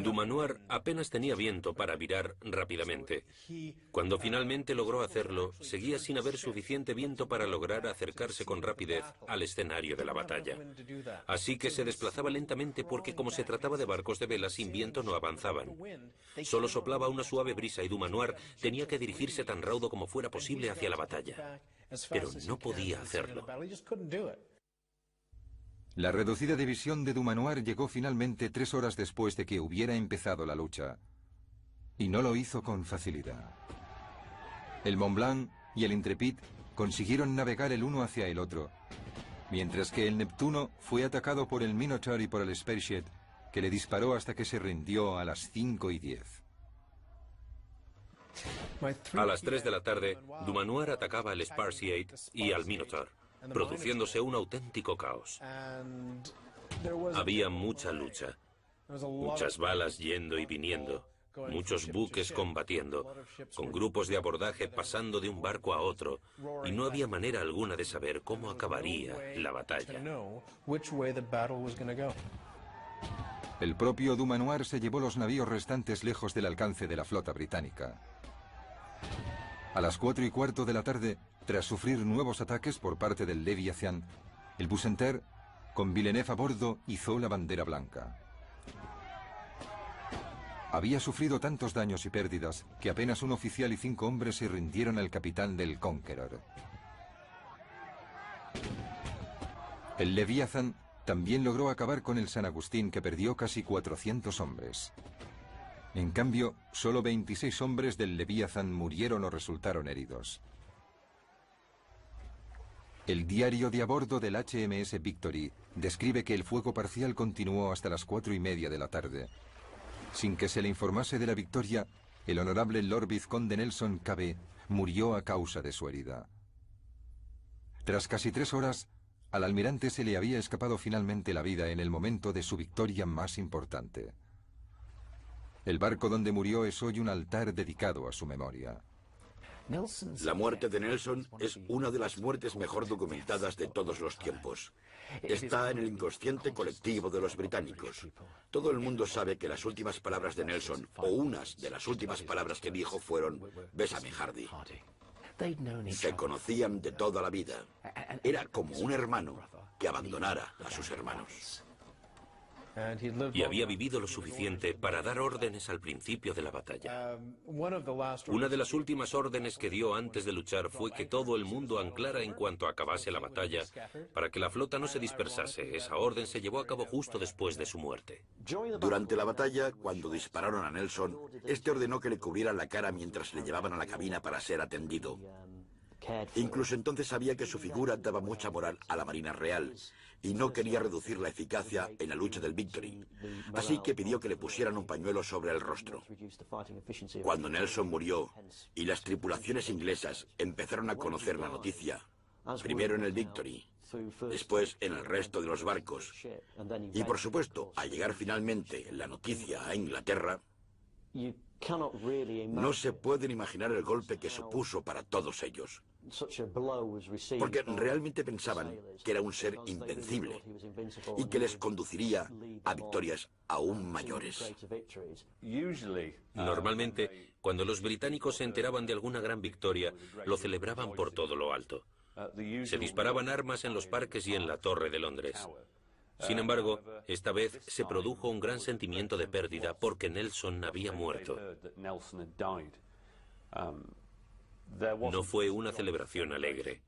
Dumanoir apenas tenía viento para virar rápidamente. Cuando finalmente logró hacerlo, seguía sin haber suficiente viento para lograr acercarse con rapidez al escenario de la batalla. Así que se desplazaba lentamente porque, como se trataba de barcos de vela, sin viento no avanzaban. Solo soplaba una suave brisa y Dumanoir tenía que dirigirse tan raudo como fuera posible hacia la batalla. Pero no podía hacerlo. La reducida división de Dumanoir llegó finalmente 3 horas después de que hubiera empezado la lucha. Y no lo hizo con facilidad. El Mont Blanc y el Intrepid consiguieron navegar el uno hacia el otro, mientras que el Neptuno fue atacado por el Minotaur y por el Spearhead, que le disparó hasta que se rindió a las 5:10. A las 3 de la tarde, Dumanoir atacaba al Spearhead y al Minotaur, produciéndose un auténtico caos. Había mucha lucha, muchas balas yendo y viniendo, muchos buques combatiendo, con grupos de abordaje pasando de un barco a otro, y no había manera alguna de saber cómo acabaría la batalla. El propio Dumanoir se llevó los navíos restantes lejos del alcance de la flota británica. A las 4:15 de la tarde, tras sufrir nuevos ataques por parte del Leviathan, el Bucentaure, con Villeneuve a bordo, izó la bandera blanca. Había sufrido tantos daños y pérdidas que apenas un oficial y 5 hombres se rindieron al capitán del Conqueror. El Leviathan También logró acabar con el San Agustín, que perdió casi 400 hombres. En cambio, solo 26 hombres del Leviathan murieron o resultaron heridos. El diario de a bordo del HMS Victory describe que el fuego parcial continuó hasta las 4:30 de la tarde. Sin que se le informase de la victoria, el honorable Lord Vizconde Nelson Cabe murió a causa de su herida. Tras casi 3 horas, al almirante se le había escapado finalmente la vida en el momento de su victoria más importante. El barco donde murió es hoy un altar dedicado a su memoria. La muerte de Nelson es una de las muertes mejor documentadas de todos los tiempos. Está en el inconsciente colectivo de los británicos. Todo el mundo sabe que las últimas palabras de Nelson, o unas de las últimas palabras que dijo, fueron «Bésame, Hardy». Se conocían de toda la vida. Era como un hermano que abandonara a sus hermanos. Y había vivido lo suficiente para dar órdenes al principio de la batalla. Una de las últimas órdenes que dio antes de luchar fue que todo el mundo anclara en cuanto acabase la batalla, para que la flota no se dispersase. Esa orden se llevó a cabo justo después de su muerte. Durante la batalla, cuando dispararon a Nelson, este ordenó que le cubrieran la cara mientras le llevaban a la cabina para ser atendido. Incluso entonces sabía que su figura daba mucha moral a la Marina Real y no quería reducir la eficacia en la lucha del Victory. Así que pidió que le pusieran un pañuelo sobre el rostro. Cuando Nelson murió y las tripulaciones inglesas empezaron a conocer la noticia, primero en el Victory, después en el resto de los barcos, y por supuesto, al llegar finalmente la noticia a Inglaterra, no se pueden imaginar el golpe que supuso para todos ellos. Porque realmente pensaban que era un ser invencible y que les conduciría a victorias aún mayores. Normalmente, cuando los británicos se enteraban de alguna gran victoria, lo celebraban por todo lo alto. Se disparaban armas en los parques y en la Torre de Londres. Sin embargo, esta vez se produjo un gran sentimiento de pérdida porque Nelson había muerto. No fue una celebración alegre.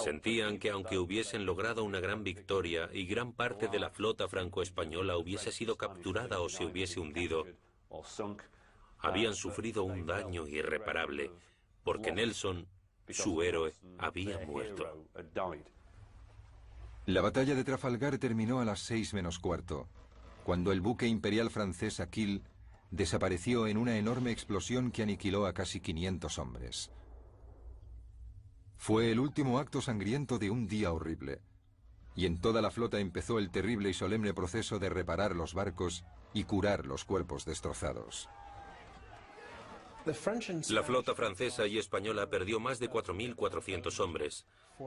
Sentían que aunque hubiesen logrado una gran victoria y gran parte de la flota franco-española hubiese sido capturada o se hubiese hundido, habían sufrido un daño irreparable porque Nelson, su héroe, había muerto. La batalla de Trafalgar terminó a las 6:15, cuando el buque imperial francés Aquile desapareció en una enorme explosión que aniquiló a casi 500 hombres. Fue el último acto sangriento de un día horrible, y en toda la flota empezó el terrible y solemne proceso de reparar los barcos y curar los cuerpos destrozados. La flota francesa y española perdió más de 4.400 hombres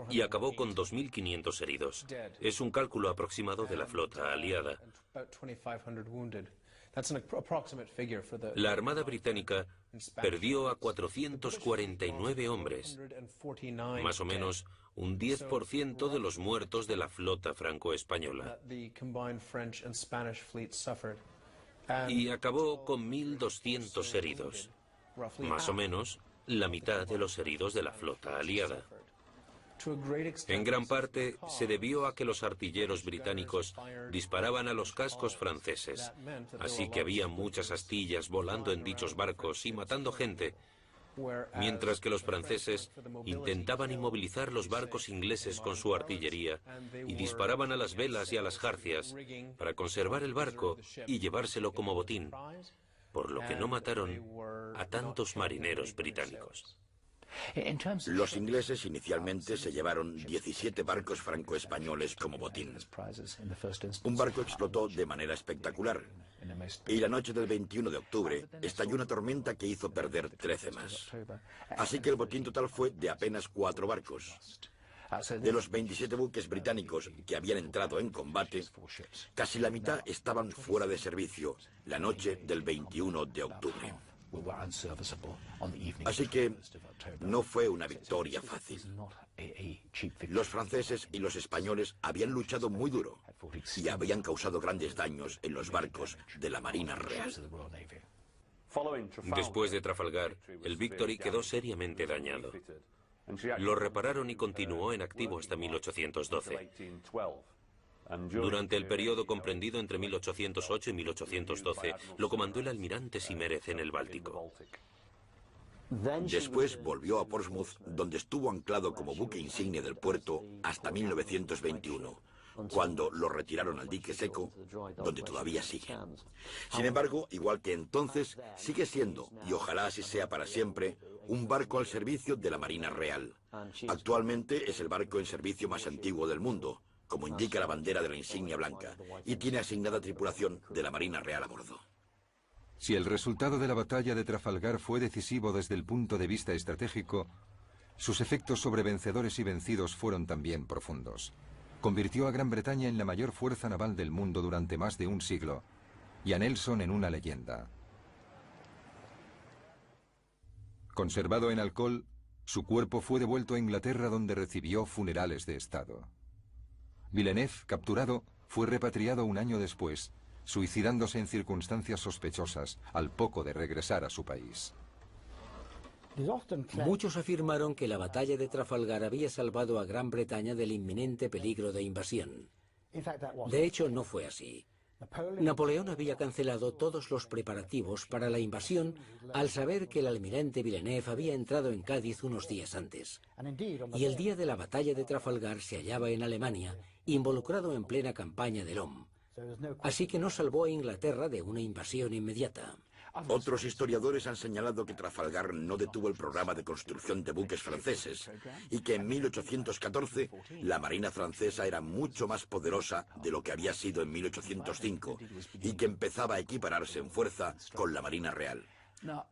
y acabó con 2.500 heridos. Es un cálculo aproximado de la flota aliada. La Armada Británica perdió a 449 hombres, más o menos un 10% de los muertos de la flota franco-española. Y acabó con 1.200 heridos, más o menos la mitad de los heridos de la flota aliada. En gran parte se debió a que los artilleros británicos disparaban a los cascos franceses, así que había muchas astillas volando en dichos barcos y matando gente, mientras que los franceses intentaban inmovilizar los barcos ingleses con su artillería y disparaban a las velas y a las jarcias para conservar el barco y llevárselo como botín, por lo que no mataron a tantos marineros británicos. Los ingleses inicialmente se llevaron 17 barcos franco-españoles como botín. Un barco explotó de manera espectacular y la noche del 21 de octubre estalló una tormenta que hizo perder 13 más. Así que el botín total fue de apenas 4 barcos. De los 27 buques británicos que habían entrado en combate, casi la mitad estaban fuera de servicio la noche del 21 de octubre. Así que no fue una victoria fácil. Los franceses y los españoles habían luchado muy duro y habían causado grandes daños en los barcos de la Marina Real. Después de Trafalgar, el Victory quedó seriamente dañado. Lo repararon y continuó en activo hasta 1812. Durante el periodo comprendido entre 1808 y 1812, lo comandó el almirante Simérez en el Báltico. Después volvió a Portsmouth, donde estuvo anclado como buque insignia del puerto hasta 1921, cuando lo retiraron al dique seco, donde todavía sigue. Sin embargo, igual que entonces, sigue siendo, y ojalá así sea para siempre, un barco al servicio de la Marina Real. Actualmente es el barco en servicio más antiguo del mundo, como indica la bandera de la insignia blanca, y tiene asignada tripulación de la Marina Real a bordo. Si el resultado de la batalla de Trafalgar fue decisivo desde el punto de vista estratégico, sus efectos sobre vencedores y vencidos fueron también profundos. Convirtió a Gran Bretaña en la mayor fuerza naval del mundo durante más de un siglo, y a Nelson en una leyenda. Conservado en alcohol, su cuerpo fue devuelto a Inglaterra, donde recibió funerales de Estado. Villeneuve, capturado, fue repatriado un año después, suicidándose en circunstancias sospechosas al poco de regresar a su país. Muchos afirmaron que la batalla de Trafalgar había salvado a Gran Bretaña del inminente peligro de invasión. De hecho, no fue así. Napoleón había cancelado todos los preparativos para la invasión al saber que el almirante Villeneuve había entrado en Cádiz unos días antes. Y el día de la batalla de Trafalgar se hallaba en Alemania, involucrado en plena campaña de Lom. Así que no salvó a Inglaterra de una invasión inmediata. Otros historiadores han señalado que Trafalgar no detuvo el programa de construcción de buques franceses y que en 1814 la marina francesa era mucho más poderosa de lo que había sido en 1805 y que empezaba a equipararse en fuerza con la Marina Real.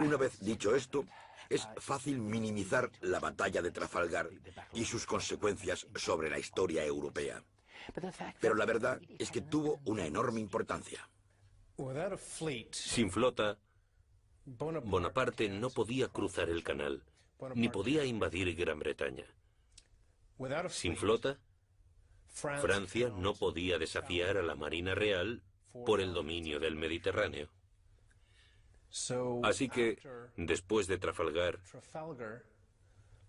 Una vez dicho esto, es fácil minimizar la batalla de Trafalgar y sus consecuencias sobre la historia europea. Pero la verdad es que tuvo una enorme importancia. Sin flota, Bonaparte no podía cruzar el canal, ni podía invadir Gran Bretaña. Sin flota, Francia no podía desafiar a la Marina Real por el dominio del Mediterráneo. Así que, después de Trafalgar,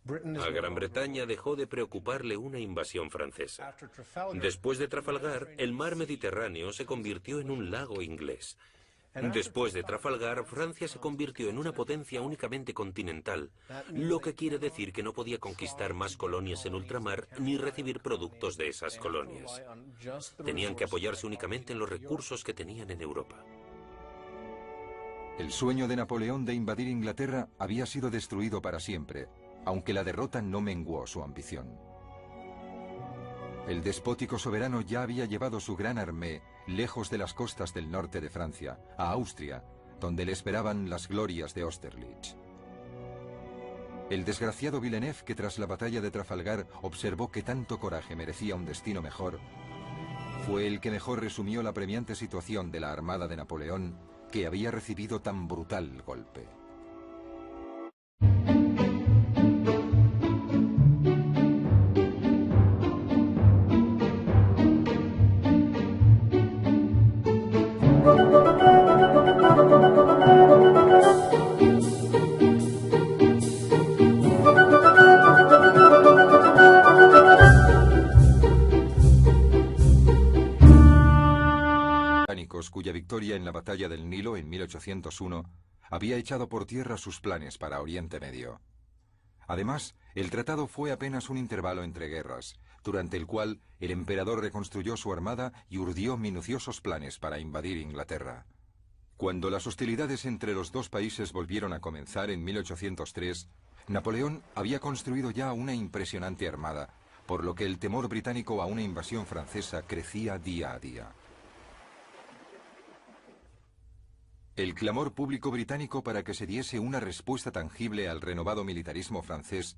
a Gran Bretaña dejó de preocuparle una invasión francesa. Después de Trafalgar, el mar Mediterráneo se convirtió en un lago inglés. Después de Trafalgar, Francia se convirtió en una potencia únicamente continental, lo que quiere decir que no podía conquistar más colonias en ultramar ni recibir productos de esas colonias. Tenían que apoyarse únicamente en los recursos que tenían en Europa. El sueño de Napoleón de invadir Inglaterra había sido destruido para siempre, aunque la derrota no menguó su ambición. El despótico soberano ya había llevado su gran armée lejos de las costas del norte de Francia, a Austria, donde le esperaban las glorias de Austerlitz. El desgraciado Villeneuve, que tras la batalla de Trafalgar observó que tanto coraje merecía un destino mejor, fue el que mejor resumió la apremiante situación de la armada de Napoleón, que había recibido tan brutal golpe. Cuya victoria en la batalla del Nilo en 1801 había echado por tierra sus planes para Oriente Medio. Además, el tratado fue apenas un intervalo entre guerras, durante el cual el emperador reconstruyó su armada y urdió minuciosos planes para invadir Inglaterra. Cuando las hostilidades entre los dos países volvieron a comenzar en 1803, Napoleón había construido ya una impresionante armada, por lo que el temor británico a una invasión francesa crecía día a día. El clamor público británico para que se diese una respuesta tangible al renovado militarismo francés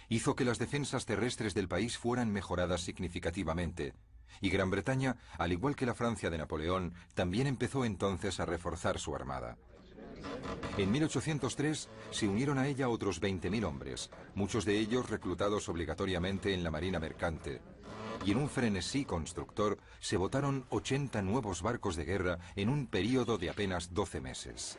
hizo que las defensas terrestres del país fueran mejoradas significativamente, y Gran Bretaña, al igual que la Francia de Napoleón, también empezó entonces a reforzar su armada. En 1803 se unieron a ella otros 20.000 hombres, muchos de ellos reclutados obligatoriamente en la marina mercante, y en un frenesí constructor se botaron 80 nuevos barcos de guerra en un período de apenas 12 meses.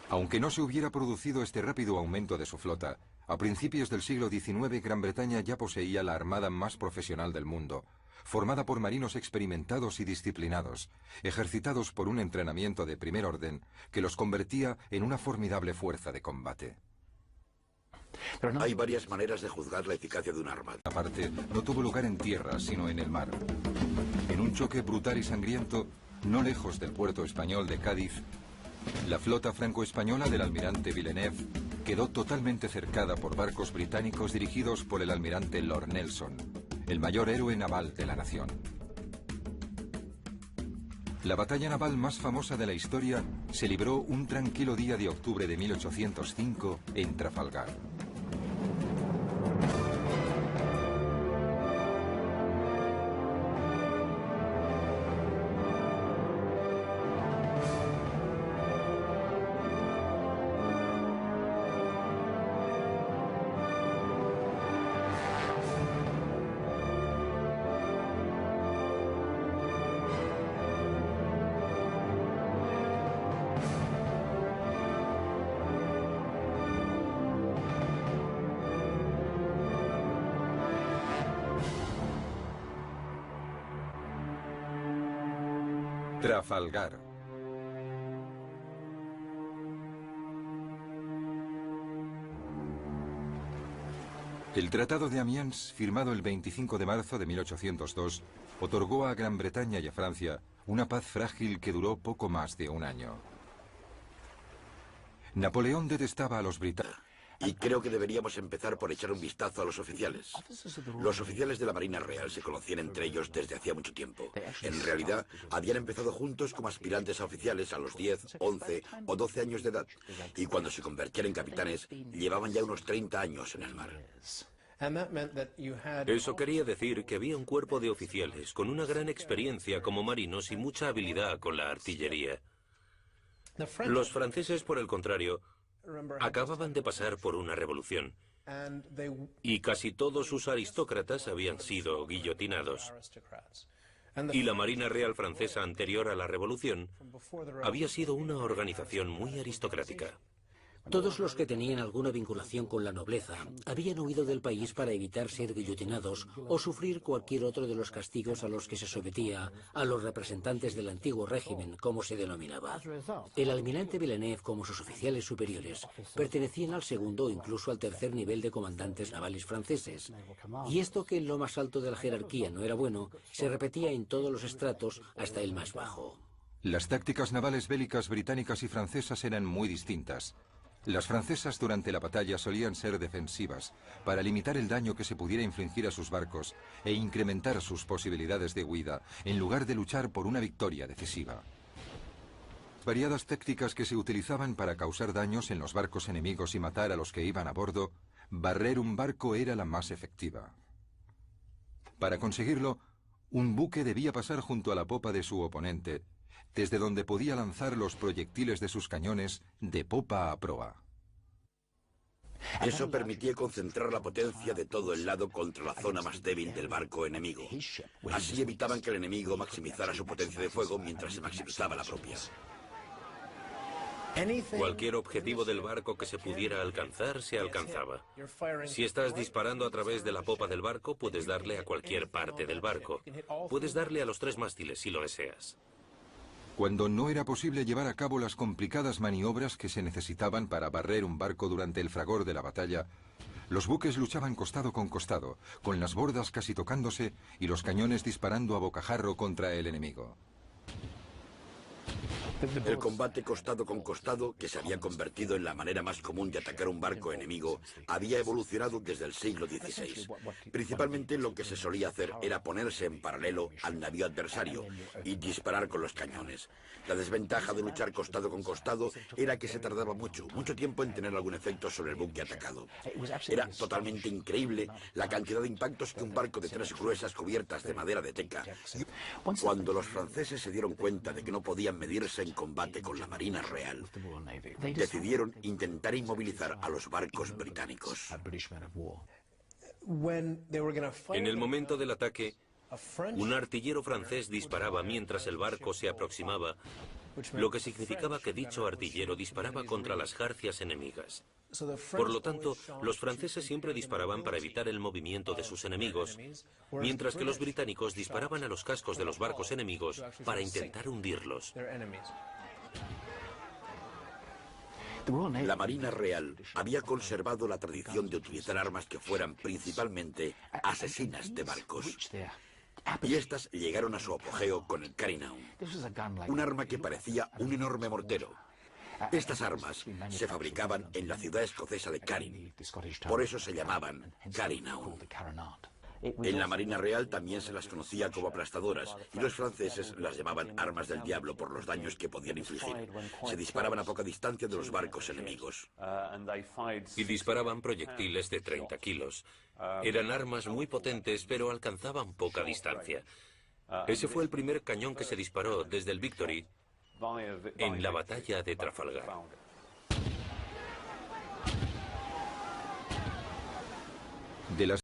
Aunque no se hubiera producido este rápido aumento de su flota, A principios del siglo XIX, Gran Bretaña ya poseía la armada más profesional del mundo, formada por marinos experimentados y disciplinados, ejercitados por un entrenamiento de primer orden que los convertía en una formidable fuerza de combate. Hay varias maneras de juzgar la eficacia de una armada. Aparte, no tuvo lugar en tierra, sino en el mar. En un choque brutal y sangriento, no lejos del puerto español de Cádiz, la flota franco-española del almirante Villeneuve quedó totalmente cercada por barcos británicos dirigidos por el almirante Lord Nelson, el mayor héroe naval de la nación. La batalla naval más famosa de la historia se libró un tranquilo día de octubre de 1805 en Trafalgar. Trafalgar. El Tratado de Amiens, firmado el 25 de marzo de 1802, otorgó a Gran Bretaña y a Francia una paz frágil que duró poco más de un año. Napoleón detestaba a los británicos. Y creo que deberíamos empezar por echar un vistazo a los oficiales. Los oficiales de la Marina Real se conocían entre ellos desde hacía mucho tiempo. En realidad, habían empezado juntos como aspirantes a oficiales a los 10, 11 o 12 años de edad. Y cuando se convertían en capitanes, llevaban ya unos 30 años en el mar. Eso quería decir que había un cuerpo de oficiales con una gran experiencia como marinos y mucha habilidad con la artillería. Los franceses, por el contrario, acababan de pasar por una revolución y casi todos sus aristócratas habían sido guillotinados. Y la Marina Real Francesa anterior a la revolución había sido una organización muy aristocrática. Todos los que tenían alguna vinculación con la nobleza habían huido del país para evitar ser guillotinados o sufrir cualquier otro de los castigos a los que se sometía a los representantes del antiguo régimen, como se denominaba. El almirante Villeneuve, como sus oficiales superiores, pertenecían al segundo o incluso al tercer nivel de comandantes navales franceses. Y esto, que en lo más alto de la jerarquía no era bueno, se repetía en todos los estratos hasta el más bajo. Las tácticas navales bélicas británicas y francesas eran muy distintas. Las francesas durante la batalla solían ser defensivas, para limitar el daño que se pudiera infligir a sus barcos e incrementar sus posibilidades de huida, en lugar de luchar por una victoria decisiva. Variadas tácticas que se utilizaban para causar daños en los barcos enemigos y matar a los que iban a bordo, barrer un barco era la más efectiva. Para conseguirlo, un buque debía pasar junto a la popa de su oponente, desde donde podía lanzar los proyectiles de sus cañones de popa a proa. Eso permitía concentrar la potencia de todo el lado contra la zona más débil del barco enemigo. Así evitaban que el enemigo maximizara su potencia de fuego mientras se maximizaba la propia. Cualquier objetivo del barco que se pudiera alcanzar, se alcanzaba. Si estás disparando a través de la popa del barco, puedes darle a cualquier parte del barco. Puedes darle a los 3 mástiles si lo deseas. Cuando no era posible llevar a cabo las complicadas maniobras que se necesitaban para barrer un barco durante el fragor de la batalla, los buques luchaban costado, con las bordas casi tocándose y los cañones disparando a bocajarro contra el enemigo. El combate costado con costado, que se había convertido en la manera más común de atacar un barco enemigo, había evolucionado desde el siglo XVI. Principalmente lo que se solía hacer era ponerse en paralelo al navío adversario y disparar con los cañones. La desventaja de luchar costado con costado era que se tardaba mucho tiempo en tener algún efecto sobre el buque atacado. Era totalmente increíble la cantidad de impactos que un barco de 3 gruesas cubiertas de madera de teca. Cuando los franceses se dieron cuenta de que no podían medirse en combate con la Marina Real, decidieron intentar inmovilizar a los barcos británicos. En el momento del ataque, Un artillero francés disparaba mientras el barco se aproximaba, lo que significaba que dicho artillero disparaba contra las jarcias enemigas. Por lo tanto, los franceses siempre disparaban para evitar el movimiento de sus enemigos, mientras que los británicos disparaban a los cascos de los barcos enemigos para intentar hundirlos. La Marina Real había conservado la tradición de utilizar armas que fueran principalmente asesinas de barcos. Y estas llegaron a su apogeo con el Carinaw, un arma que parecía un enorme mortero. Estas armas se fabricaban en la ciudad escocesa de Carin, por eso se llamaban Carinaw. En la Marina Real también se las conocía como aplastadoras, y los franceses las llamaban armas del diablo por los daños que podían infligir. Se disparaban a poca distancia de los barcos enemigos. Y disparaban proyectiles de 30 kilos. Eran armas muy potentes, pero alcanzaban poca distancia. Ese fue el primer cañón que se disparó desde el Victory en la batalla de Trafalgar. De las